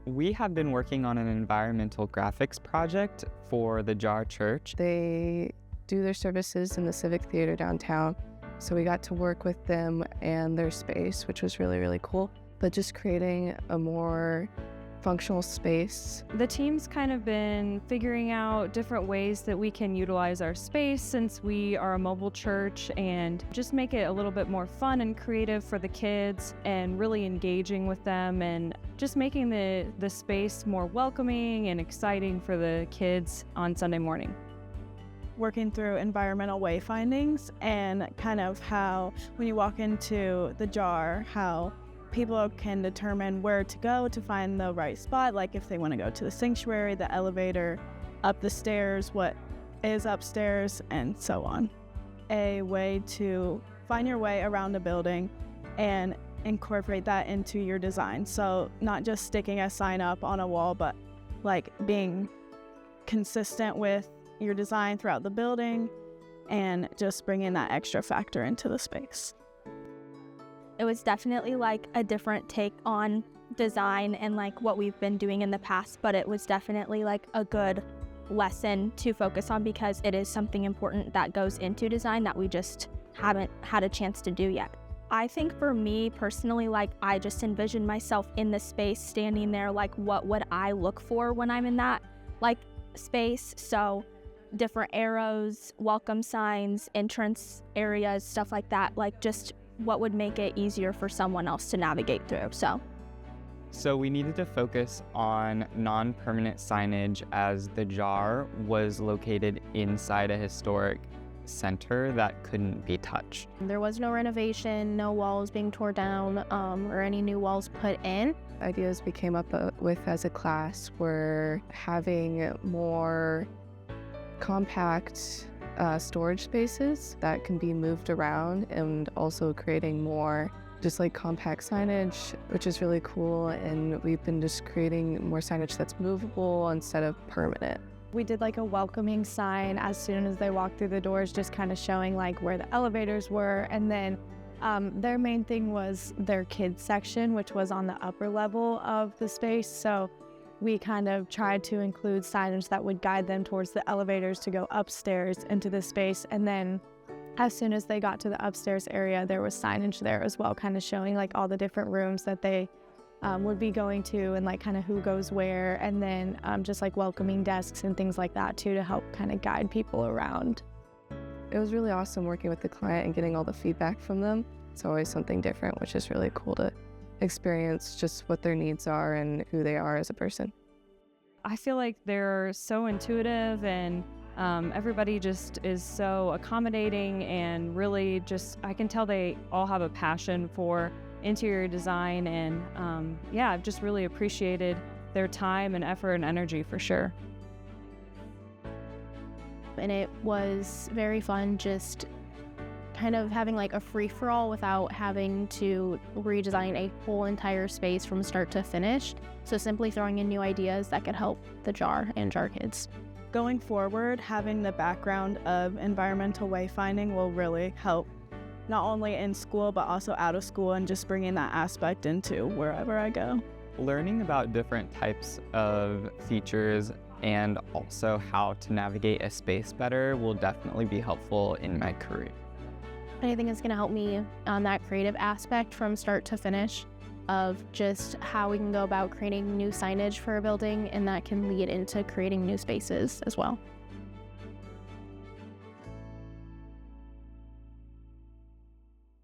We have been working on an environmental graphics project for the JAR Church. They do their services in the Civic Theater downtown, so we got to work with them and their space, which was really, really cool. But just creating a more functional space. The team's kind of been figuring out different ways that we can utilize our space since we are a mobile church, and just make it a little bit more fun and creative for the kids and really engaging with them, and just making the space more welcoming and exciting for the kids on Sunday morning. Working through environmental wayfindings and kind of how when you walk into the JAR, how people can determine where to go to find the right spot, like if they want to go to the sanctuary, the elevator, up the stairs, what is upstairs, and so on. A way to find your way around a building and incorporate that into your design. So not just sticking a sign up on a wall, but like being consistent with your design throughout the building and just bringing that extra factor into the space. It was definitely like a different take on design and like what we've been doing in the past, but it was definitely like a good lesson to focus on because it is something important that goes into design that we just haven't had a chance to do yet. I think for me personally, like I just envisioned myself in the space standing there, like what would I look for when I'm in that like space? So different arrows, welcome signs, entrance areas, stuff like that, like just what would make it easier for someone else to navigate through. So we needed to focus on non-permanent signage as the JAR was located inside a historic center that couldn't be touched. There was no renovation, no walls being torn down, or any new walls put in. Ideas we came up with as a class were having more compact storage spaces that can be moved around, and also creating more just like compact signage, which is really cool. And we've been just creating more signage that's movable instead of permanent. We did like a welcoming sign as soon as they walked through the doors, just kind of showing like where the elevators were. And then their main thing was their kids section, which was on the upper level of the space. So we kind of tried to include signage that would guide them towards the elevators to go upstairs into the space. And then as soon as they got to the upstairs area, there was signage there as well, kind of showing like all the different rooms that they would be going to and like kind of who goes where. And then just like welcoming desks and things like that too, to help kind of guide people around. It was really awesome working with the client and getting all the feedback from them. It's always something different, which is really cool to experience just what their needs are and who they are as a person. I feel like they're so intuitive, and everybody just is so accommodating, and really just, I can tell they all have a passion for interior design, and yeah, I've just really appreciated their time and effort and energy for sure. And it was very fun just kind of having like a free-for-all without having to redesign a whole entire space from start to finish. So simply throwing in new ideas that could help the JAR and JAR kids. Going forward, having the background of environmental wayfinding will really help, not only in school, but also out of school, and just bringing that aspect into wherever I go. Learning about different types of features and also how to navigate a space better will definitely be helpful in my career. I think it's going to help me on that creative aspect from start to finish of just how we can go about creating new signage for a building, and that can lead into creating new spaces as well.